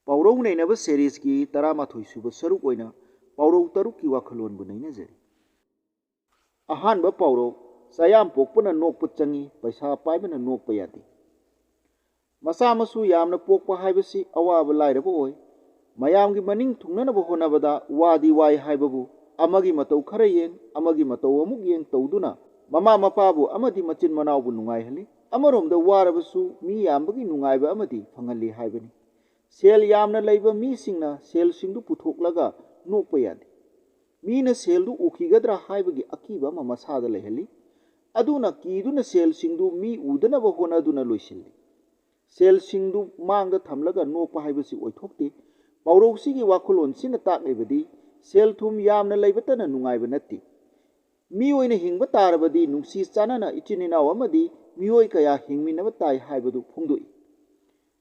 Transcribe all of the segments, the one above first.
ꯄꯥꯎꯔꯧ ꯅꯩꯅꯕ ꯁꯦꯔꯤꯁꯀꯤ 13 ꯁꯨꯕ ꯁꯔꯨꯛ ꯑꯣꯏꯅ ꯄꯥꯎꯔꯧ 3ꯀꯤ ꯋꯥꯈꯜꯂꯣꯟꯕꯨ ꯅꯩꯅꯖꯔꯤ꯫ ꯑꯍꯥꯟꯕ ꯄꯥꯎꯔꯧ, ꯆꯌꯥꯝ ꯄꯣꯛꯄꯅ ꯅꯣꯛꯄ ꯆꯪꯏ, ꯄꯩꯁꯥ ꯄꯥꯏꯕꯅ ꯅꯣꯛꯄ ꯌꯥꯗꯦ꯫ ꯃꯆꯥ ꯃꯁꯨ ꯌꯥꯝꯅ ꯄꯣꯛꯄ ꯍꯥꯏꯕꯁꯤ ꯑꯋꯥꯕ ꯂꯥꯏꯔꯕ ꯑꯣꯏ꯫ ꯃꯌꯥꯝꯒꯤ ꯃꯅꯤꯡ ꯊꯨꯡꯅꯅꯕ ꯍꯣꯠꯅꯕꯗ ꯋꯥꯗꯤ ꯋꯥꯏ ꯍꯥꯏꯕꯕꯨ ꯑꯃꯒꯤ ꯃꯇꯧ ꯈꯔ ꯌꯦꯡ, ꯑꯃꯒꯤ ꯃꯇꯧ ꯑꯃꯨꯛ ꯌꯦꯡ ꯇꯧꯗꯨꯅ ꯃꯃꯥ ꯃꯄꯥꯕꯨ ꯑꯃꯗꯤ ꯃꯆꯤꯟ ꯃꯅꯥꯎꯕꯨ ꯅꯨꯡꯉꯥꯏꯍꯜꯂꯤ꯫ ꯑꯃꯔꯣꯝꯗ ꯋꯥꯔꯕꯁꯨ ꯃꯤ ꯌꯥꯝꯕꯒꯤ ꯅꯨꯡꯉꯥꯏꯕ ꯑꯃꯗꯤ ꯐꯪꯍꯜꯂꯤ ꯍꯥꯏꯕꯅꯤ꯫ ꯁꯦꯜ ꯌꯥꯝꯅ ꯂꯩꯕ ꯃꯤꯁꯤꯡꯅ ꯁꯦꯜꯁꯤꯡꯗꯨ ꯄꯨꯊꯣꯛꯂꯒ ꯅꯣꯛꯄ ꯌꯥꯗꯦ꯫ ꯃꯤꯅ ꯁꯦꯜꯗꯨ ꯎꯈꯤꯒꯗ꯭ꯔꯥ ꯍꯥꯏꯕꯒꯤ ꯑꯀꯤꯕ ꯑꯃ ꯃꯁꯥꯗ ꯂꯩꯍꯜꯂꯤ꯫ ꯑꯗꯨꯅ ꯀꯤꯗꯨꯅ ꯁꯦꯜꯁꯤꯡꯗꯨ ꯃꯤ ꯎꯗꯅꯕ ꯍꯣꯠꯅꯗꯨꯅ ꯂꯣꯏꯁꯤꯜꯂꯤ꯫ ꯁꯦꯜꯁꯤꯡꯗꯨ ꯃꯥꯡꯗ ꯊꯝꯂꯒ ꯅꯣꯛꯄ ꯍꯥꯏꯕꯁꯤ ꯑꯣꯏꯊꯣꯛꯇꯦ꯫ ꯄꯥꯎꯔꯧꯁꯤꯒꯤ ꯋꯥꯈꯜꯂꯣꯟꯁꯤꯅ ꯇꯥꯛꯂꯤꯕꯗꯤ ꯁꯦꯜ ꯊꯨꯝ ꯌꯥꯝꯅ ꯂꯩꯕꯇꯅ ꯅꯨꯡꯉꯥꯏꯕ ꯅꯠꯇꯦ꯫ ꯃꯤꯑꯣꯏꯅ ꯍꯤꯡꯕ ꯇꯥꯔꯕꯗꯤ ꯅꯨꯡꯁꯤ ꯆꯥꯟꯅꯅ ꯏꯆꯤꯟ ꯏꯅꯥꯎ ꯑꯃꯗꯤ ꯃꯤꯑꯣꯏ ꯀꯌా ꯍꯤꯡꯃꯤꯟꯅꯕ ꯇꯥꯏ ꯍꯥꯏꯕꯗු ꯐꯣꯡꯗꯣꯛꯏ꯫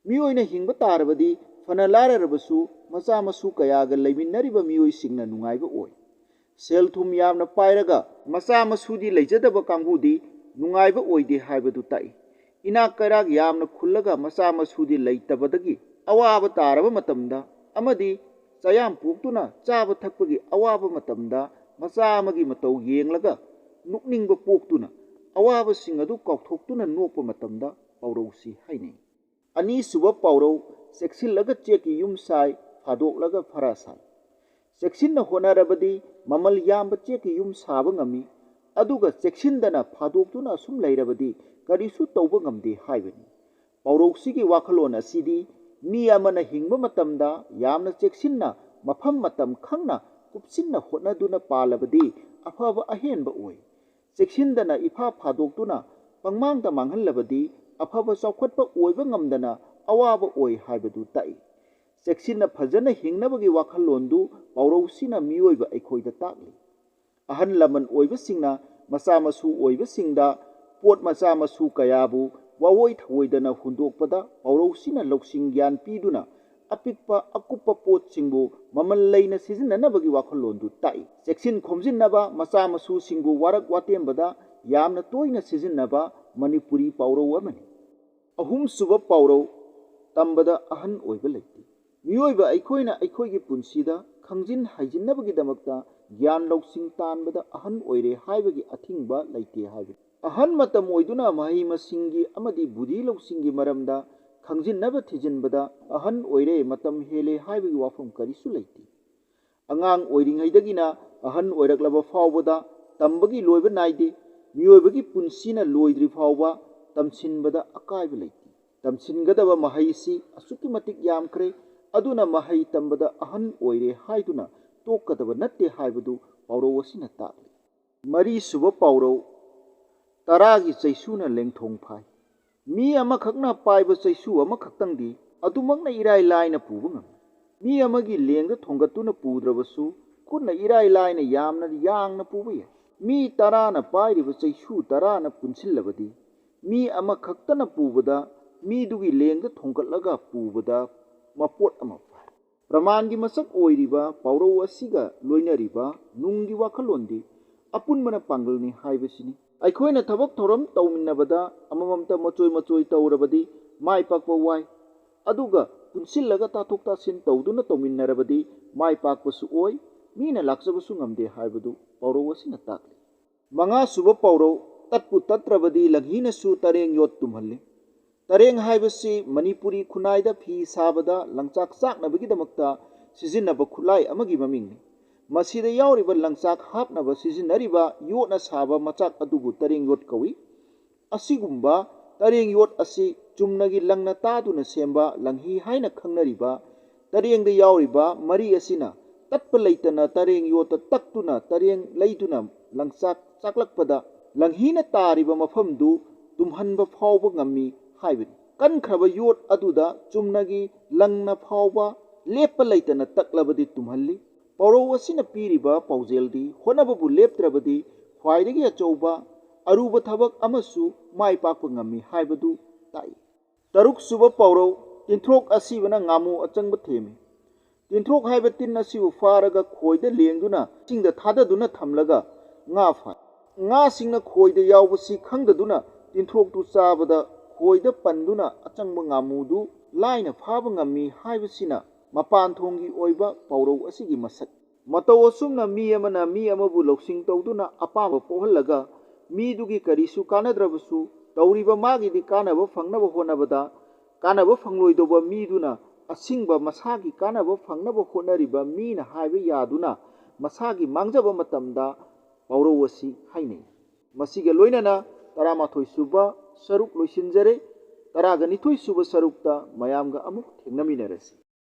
ꯃꯤꯑꯣꯏꯅ ꯍꯤꯡꯕ ꯇꯥꯔꯕꯗꯤ ꯐꯅ ꯂꯥꯏꯔꯔꯕꯁꯨ ꯃꯆꯥ ꯃꯁꯨ ꯀꯌꯥꯒ ꯂꯩꯃꯤꯟꯅꯔꯤꯕ ꯃꯤꯑꯣꯏꯁꯤꯡꯅ ꯅꯨꯡꯉꯥꯏꯕ ꯑꯣꯏ꯫ ꯁꯦꯜ ꯊꯨꯝ ꯌꯥꯝꯅ ꯄꯥꯏꯔꯒ ꯃꯆꯥ ꯃꯁꯨꯗꯤ ꯂꯩꯖꯗꯕ ꯀꯥꯡꯕꯨꯗꯤ ꯅꯨꯡꯉꯥꯏꯕ ꯑꯣꯏꯗꯦ ꯍꯥꯏꯕꯗꯨ ꯇꯥꯛꯏ꯫ ꯏꯅꯥꯛ ꯀꯩꯔꯥꯛ ꯌꯥꯝꯅ ꯈꯨꯜꯂꯒ ꯃꯆꯥ ꯃꯁꯨꯗꯤ ꯂꯩꯇꯕꯗꯒꯤ ꯑꯋꯥꯕ ꯇꯥꯔꯕ ꯃꯇꯝꯗ ꯑꯃꯗꯤ ꯆꯌꯥꯝ ꯄꯣꯛꯇꯨꯅ ꯆꯥꯕ ꯊꯛꯄꯒꯤ ꯑꯋꯥꯕ ꯃꯇꯝꯗ ꯃꯆꯥ ꯑꯃꯒꯤ ꯃꯇꯧ ꯌꯦꯡꯂꯒ ꯅꯣꯛꯅꯤꯡꯕ ꯄꯣꯛꯇꯨꯅ ꯑꯋꯥꯕꯁꯤꯡ ꯑꯗꯨ ꯀꯥꯎꯊꯣꯛꯇꯨꯅ ꯅꯣꯛꯄ ꯃꯇꯝꯗ ꯄꯥꯎꯔꯧꯁꯤ ꯍꯥꯏꯅꯩ꯫ ꯑꯅꯤꯁꯨꯕ ꯄꯥꯎꯔꯧ, ꯆꯦꯛꯁꯤꯜꯂꯒ ꯆꯦꯛꯀꯤ ꯌꯨꯝ ꯁꯥꯏ, ꯐꯥꯗꯣꯛꯂꯒ ꯐꯔꯥ ꯁꯥꯏ꯫ ꯆꯦꯛꯁꯤꯟꯅ ꯍꯣꯠꯅꯔꯕꯗꯤ ꯃꯃꯜ ꯌꯥꯝꯕ ꯆꯦꯛꯀꯤ ꯌꯨꯝ ꯁꯥꯕ ꯉꯝꯃꯤ, ꯑꯗꯨꯒ ꯆꯦꯛꯁꯤꯟꯗꯅ ꯐꯥꯗꯣꯛꯇꯨꯅ ꯑꯁꯨꯝ ꯂꯩꯔꯕꯗꯤ ꯀꯔꯤꯁꯨ ꯇꯧꯕ ꯉꯝꯗꯦ ꯍꯥꯏꯕꯅꯤ꯫ ꯄꯥꯎꯔꯧꯁꯤꯒꯤ ꯋꯥꯈꯜꯂꯣꯟ ꯑꯁꯤꯗꯤ ꯃꯤ ꯑꯃꯅ ꯍꯤꯡꯕ ꯃꯇꯝꯗ ꯌꯥꯝꯅ ꯆꯦꯛꯁꯤꯟꯅ ꯃꯐꯝ ꯃꯇꯝ ꯈꯪꯅ ꯀꯨꯞꯁꯤꯟꯅ ꯍꯣꯠꯅꯗꯨꯅ ꯄꯥꯜꯂꯕꯗꯤ ꯑꯐꯕ ꯑꯍꯦꯟꯕ ꯑꯣꯏ꯫ ꯆꯦꯛꯁꯤꯟꯗꯅ ꯏꯐꯥ ꯐꯥꯗꯣꯛꯇꯨꯅ ꯄꯪꯃꯥꯡꯗ ꯃꯥꯡꯍꯜꯂꯕꯗꯤ ꯑꯐꯕ ꯆꯥꯎꯈꯠꯄ ꯑꯣꯏꯕ ꯉꯝꯗꯅ ꯑꯋꯥꯕ ꯑꯣꯏ ꯍꯥꯏꯕꯗꯨ ꯇꯥꯛꯏ꯫ ꯆꯦꯛꯁꯤꯟꯅ ꯐꯖꯅ ꯍꯤꯡꯅꯕꯒꯤ ꯋꯥꯈꯜꯂꯣꯟꯗꯨ ꯄꯥꯎꯔꯧꯁꯤꯅ ꯃꯤꯑꯣꯏꯕ ꯑꯩꯈꯣꯏꯗ ꯇꯥꯛꯂꯤ꯫ ꯑꯍꯜ ꯂꯃꯟ ꯑꯣꯏꯕꯁꯤꯡꯅ ꯃꯆꯥ ꯃꯁꯨ ꯑꯣꯏꯕꯁꯤꯡꯗ ꯄꯣꯠ ꯃꯆꯥ ꯃꯁꯨ ꯀꯌꯥꯕꯨ ꯋꯥꯑꯣꯏ ꯊꯑꯣꯏꯗꯅ ꯍꯨꯟꯗꯣꯛꯄꯗ ꯄꯥꯎꯔꯧꯁꯤꯅ ꯂꯧꯁꯤꯡ ꯒ꯭ꯌꯥꯟ ꯄꯤꯗꯨꯅ ꯑꯄꯤꯛꯄ ꯑꯀꯨꯞꯄ ꯄꯣꯠꯁꯤꯡꯕꯨ ꯃꯃꯜ ꯂꯩꯅ ꯁꯤꯖꯤꯟꯅꯅꯕꯒꯤ ꯋꯥꯈꯜꯂꯣꯟꯗꯨ ꯇꯥꯛꯏ꯫ ꯆꯦꯛꯁꯤꯟ ꯈꯣꯝꯖꯤꯟꯅꯕ ꯃꯆꯥ ꯃꯁꯨꯁꯤꯡꯕꯨ ꯋꯥꯔꯛ ꯋꯥꯇꯦꯝꯕꯗ ꯌꯥꯝꯅ ꯇꯣꯏꯅ ꯁꯤꯖꯤꯟꯅꯕ ꯃꯅꯤꯄꯨꯔꯤ ꯄꯥꯎꯔꯧ ꯑꯃꯅꯤ꯫ ꯑꯍꯨꯝꯁꯨꯕ ꯄꯥꯎꯔꯧ, ꯇꯝꯕꯗ ꯑꯍꯟ ꯑꯣꯏꯕ ꯂꯩꯇꯦ꯫ ꯃꯤꯑꯣꯏꯕ ꯑꯩꯈꯣꯏꯅ ꯑꯩꯈꯣꯏꯒꯤ ꯄꯨꯟꯁꯤꯗ ꯈꯪꯖꯤꯟ ꯍꯩꯖꯤꯟꯅꯕꯒꯤꯗꯃꯛꯇ ꯒ꯭ꯌꯥꯟ ꯂꯧꯁꯤꯡ ꯇꯥꯟꯕꯗ ꯑꯍꯟ ꯑꯣꯏꯔꯦ ꯍꯥꯏꯕꯒꯤ ꯑꯊꯤꯡꯕ ꯂꯩꯇꯦ ꯍꯥꯏꯕꯅꯤ꯫ ꯑꯍꯟ ꯃꯇꯝ ꯑꯣꯏꯗꯨꯅ ꯃꯍꯩ ꯃꯁꯤꯡꯒꯤ ꯑꯃꯗꯤ ꯕꯨꯙꯤ ꯂꯧꯁꯤꯡꯒꯤ ꯃꯔꯝꯗ ꯈꯪꯖꯤꯟꯅꯕ ꯊꯤꯖꯤꯟꯕꯗ ꯑꯍꯟ ꯑꯣꯏꯔꯦ, ꯃꯇꯝ ꯍꯦꯜꯂꯦ ꯍꯥꯏꯕꯒꯤ ꯋꯥꯐꯝ ꯀꯔꯤꯁꯨ ꯂꯩꯇꯦ꯫ ꯑꯉꯥꯡ ꯑꯣꯏꯔꯤꯉꯩꯗꯒꯤꯅ ꯑꯍꯟ ꯑꯣꯏꯔꯛꯂꯕ ꯐꯥꯎꯕꯗ ꯇꯝꯕꯒꯤ ꯂꯣꯏꯕ ナꯏꯗꯦ꯫ ꯃꯤꯑꯣꯏꯕꯒꯤ ꯄꯨꯟꯁꯤꯅ ꯂꯣꯏꯗ꯭ꯔꯤ ꯐꯥꯎꯕ ꯇꯝꯁꯤꯟꯕꯗ ꯑꯀꯥꯏꯕ ꯂꯩꯇꯦ꯫ ꯇꯝꯁꯤꯟꯒꯗꯕ ꯃꯍꯩꯁꯤ ꯑꯁꯨꯛꯀꯤ ꯃꯇꯤꯛ ꯌꯥꯝꯈ꯭ꯔꯦ, ꯑꯗꯨꯅ ꯃꯍꯩ ꯇꯝꯕꯗ ꯑꯍꯟ ꯑꯣꯏꯔꯦ ꯍꯥꯏꯗꯨꯅ ꯇꯣꯛꯀꯗꯕ ꯅꯠꯇꯦ ꯍꯥꯏꯕꯗꯨ ꯄꯥꯎꯔꯧ ꯑꯁꯤꯅ ꯇꯥꯛꯂꯤ꯫ ꯃꯔꯤꯁꯨꯕ ꯄꯥꯎꯔꯧ, ꯇꯔꯥꯒꯤ ꯆꯩꯁꯨꯅ ꯂꯦꯡꯊꯣꯡ ꯐꯥꯏ꯫ ꯃꯤ ꯑꯃꯈꯛꯅ ꯄꯥꯏꯕ ꯆꯩꯁꯨ ꯑꯃꯈꯛꯇꯪꯗꯤ ꯑꯗꯨꯃꯛꯅ ꯏꯔꯥꯏ ꯂꯥꯏꯅ ꯄꯨꯕ ꯉꯝꯃꯤ꯫ ꯃꯤ ꯑꯃꯒꯤ ꯂꯦꯡꯗ ꯊꯣꯡꯒꯠꯇꯨꯅ ꯄꯨꯗ꯭ꯔꯕꯁꯨ ꯈꯨꯠꯅ ꯏꯔꯥꯏ ꯂꯥꯏꯅ ꯌꯥꯝꯅ ꯌꯥꯡꯅ ꯄꯨꯕ ꯌꯥꯏ꯫ ꯃꯤ 10ꯅ ꯄꯥꯏꯔꯤꯕ ꯆꯩꯁꯨ 10ꯅ ꯄꯨꯟꯁꯤꯜꯂꯕꯗꯤ ꯃꯤ ꯑꯃꯈꯛꯇꯅ ꯄꯨꯕꯗ ꯃꯤꯗꯨꯒꯤ ꯂꯦꯡꯗ ꯊꯣꯡꯒꯠꯂꯒ ꯄꯨꯕꯗ ꯃꯄꯣꯠ ꯑꯃ ꯐꯥꯏ꯫ ꯄ꯭ꯔꯃꯥꯟꯒꯤ ꯃꯁꯛ ꯑꯣꯏꯔꯤꯕ ꯄꯥꯎꯔꯧ ꯑꯁꯤꯒ ꯂꯣꯏꯅꯔꯤꯕ ꯅꯨꯡꯒꯤ ꯋꯥꯈꯜꯂꯣꯟꯗꯤ ꯑꯄꯨꯟꯕꯅ ꯄꯥꯡꯒꯜꯅꯤ ꯍꯥꯏꯕꯁꯤꯅꯤ꯫ ꯑꯩꯈꯣꯏꯅ ꯊꯕꯛ ꯊꯧꯔꯝ ꯇꯧꯃꯤꯟꯅꯕꯗ ꯑꯃꯃꯝꯇ ꯃꯆꯣꯏ ꯃꯆꯣꯏ ꯇꯧꯔꯕꯗꯤ ꯃꯥꯏ ꯄꯥꯛꯄ ꯋꯥꯏ, ꯑꯗꯨꯒ ꯄꯨꯟꯁꯤꯜꯂꯒ ꯇꯥꯊꯣꯛ ꯇꯥꯁꯤꯟ ꯇꯧꯗꯨꯅ ꯇꯧꯃꯤꯟꯅꯔꯕꯗꯤ ꯃꯥꯏ ꯄꯥꯛꯄꯁꯨ ꯑꯣꯏ, ꯃꯤꯅ ꯂꯥꯛꯆꯕꯁꯨ ꯉꯝꯗꯦ ꯍꯥꯏꯕꯗꯨ ꯄꯥꯎꯔꯧ ꯑꯁꯤꯅ ꯇꯥꯛꯂꯤ꯫ ꯃꯉꯥꯁꯨꯕ ꯄꯥꯎꯔꯧ, ꯇꯠꯄꯨ ꯇꯠꯇ꯭ꯔꯕꯗꯤ ꯂꯪꯍꯤꯅꯁꯨ ꯇꯔꯦꯡ ꯌꯣꯠ ꯇꯨꯝꯍꯜꯂꯤ꯫ ꯇꯔꯦꯡ ꯍꯥꯏꯕꯁꯤ ꯃꯅꯤꯄꯨꯔꯤ ꯈꯨꯟꯅꯥꯏꯗ ꯐꯤ ꯁꯥꯕꯗ ꯂꯪꯆꯥꯛ ꯆꯥꯛꯅꯕꯒꯤꯗꯃꯛꯇ ꯁꯤꯖꯤꯟꯅꯕ ꯈꯨꯠꯂꯥꯏ ꯑꯃꯒꯤ ꯃꯃꯤꯡꯅꯤ꯫ ꯃꯁꯤꯗ ꯌꯥꯎꯔꯤꯕ ꯂꯪꯆꯥꯛ ꯍꯥꯞꯅꯕ ꯁꯤꯖꯤꯟꯅꯔꯤꯕ ꯌꯣꯠꯅ ꯁꯥꯕ ꯃꯆꯥꯛ ꯑꯗꯨꯕꯨ ꯇꯔꯦꯡ ꯌꯣꯠ ꯀꯧꯏ꯫ ꯑꯁꯤꯒꯨꯝꯕ ꯇꯔꯦꯡ ꯌꯣꯠ ꯑꯁꯤ ꯆꯨꯝꯅꯒꯤ ꯂꯪꯅ ꯇꯥꯗꯨꯅ ꯁꯦꯝꯕ ꯂꯪꯍꯤ ꯍꯥꯏꯅ ꯈꯪꯅꯔꯤꯕ ꯇꯔꯦꯡꯗ ꯌꯥꯎꯔꯤꯕ ꯃꯔꯤ ꯑꯁꯤꯅ ꯇꯠꯄ ꯂꯩꯇꯅ ꯇꯔꯦꯡ ꯌꯣꯠꯇ ꯇꯛꯇꯨꯅ ꯇꯔꯦꯡ ꯂꯩꯗꯨꯅ ꯂꯪꯆꯥꯛ ꯆꯥꯛꯂꯛꯄꯗ ꯂꯪꯍꯤꯅ ꯇꯥꯔꯤꯕ ꯃꯐꯝꯗꯨ ꯇꯨꯝꯍꯟꯕ ꯐꯥꯎꯕ ꯉꯝꯃꯤ ꯍꯥꯏꯕꯅꯤ꯫ ꯀꯟꯈ꯭ꯔꯕ ꯌꯣꯠ ꯑꯗꯨꯗ ꯆꯨꯝꯅꯒꯤ ꯂꯪꯅ ꯐꯥꯎꯕ ꯂꯦꯞꯄ ꯂꯩꯇꯅ ꯇꯛꯂꯕꯗꯤ ꯇꯨꯝꯍꯜꯂꯤ꯫ ꯄꯥꯎꯔꯧ ꯑꯁꯤꯅ ꯄꯤꯔꯤꯕ ꯄꯥꯎꯖꯦꯜꯗꯤ ꯍꯣꯠꯅꯕꯕꯨ ꯂꯦꯞꯇ꯭ꯔꯕꯗꯤ ꯈ꯭ꯋꯥꯏꯗꯒꯤ ꯑꯆꯧꯕ ꯑꯔꯨꯕ ꯊꯕꯛ ꯑꯃꯁꯨ ꯃꯥꯏ ꯄꯥꯛꯄ ꯉꯝꯃꯤ ꯍꯥꯏꯕꯗꯨ ꯇꯥꯛꯏ꯫ ꯇꯔꯨꯛꯁꯨꯕ ꯄꯥꯎꯔꯧ, ꯇꯤꯟꯊ꯭ꯔꯣꯛ ꯑꯁꯤꯕꯅ ꯉꯥꯃꯨ ꯑꯆꯪꯕ ꯊꯦꯝꯃꯤ꯫ ꯇꯤꯟꯊ꯭ꯔꯣꯛ ꯍꯥꯏꯕ ꯇꯤꯟ ꯑꯁꯤꯕꯨ ꯐꯥꯔꯒ ꯈꯣꯏꯗ ꯂꯦꯡꯗꯨꯅ ꯏꯁꯤꯡꯗ ꯊꯥꯗꯗꯨꯅ ꯊꯝꯂꯒ ꯉꯥ ꯐꯥꯏ꯫ ꯉꯥꯁꯤꯡꯅ ꯈꯣꯏꯗ ꯌꯥꯎꯕꯁꯤ ꯈꯪꯗꯗꯨꯅ ꯇꯤꯟꯊ꯭ꯔꯣꯛꯇꯨ ꯆꯥꯕꯗ ꯈꯣꯏꯗ ꯄꯟꯗꯨꯅ ꯑꯆꯪꯕ ꯉꯥꯃꯨꯗꯨ ꯂꯥꯏꯅ ꯐꯥꯕ ꯉꯝꯃꯤ ꯍꯥꯏꯕꯁꯤꯅ ꯃꯄꯥꯟ ꯊꯣꯡꯒꯤ ꯑꯣꯏꯕ ꯄꯥꯎꯔꯧ ꯑꯁꯤꯒꯤ ꯃꯁꯛ꯫ ꯃꯇꯧ ꯑꯁꯨꯝꯅ ꯃꯤ ꯑꯃꯅ ꯃꯤ ꯑꯃꯕꯨ ꯂꯧꯁꯤꯡ ꯇꯧꯗꯨꯅ ꯑꯄꯥꯝꯕ ꯄꯣꯛꯍꯜꯂꯒ ꯃꯤꯗꯨꯒꯤ ꯀꯔꯤꯁꯨ ꯀꯥꯟꯅꯗ꯭ꯔꯕꯁꯨ ꯇꯧꯔꯤꯕ ꯃꯥꯒꯤꯗꯤ ꯀꯥꯟꯅꯕ ꯐꯪꯅꯕ ꯍꯣꯠꯅꯕꯗ ꯀꯥꯟꯅꯕ ꯐꯪꯂꯣꯏꯗꯧꯕ ꯃꯤꯗꯨꯅ ꯑꯁꯤꯡꯕ ꯃꯁꯥꯒꯤ ꯀꯥꯟꯅꯕ ꯐꯪꯅꯕ ꯍꯣꯠꯅꯔꯤꯕ ꯃꯤꯅ ꯍꯥꯏꯕ ꯌꯥꯗꯨꯅ ꯃꯁꯥꯒꯤ ꯃꯥꯡꯖꯕ ꯃꯇꯝꯗ ꯄꯥꯎꯔꯧ ꯑꯁꯤ ꯍꯥꯏꯅꯩ꯫ ꯃꯁꯤꯒ ꯂꯣꯏꯅꯅ 11 ꯁꯨꯕ ꯁꯔꯨꯛ ꯂꯣꯏꯁꯤꯟꯖꯔꯦ꯫ 12 ꯁꯨꯕ ꯁꯔꯨꯛꯇ ꯃꯌꯥꯝꯒ ꯑꯃꯨꯛ ꯊꯦꯡꯅꯃꯤꯟꯅꯔꯁꯤ꯫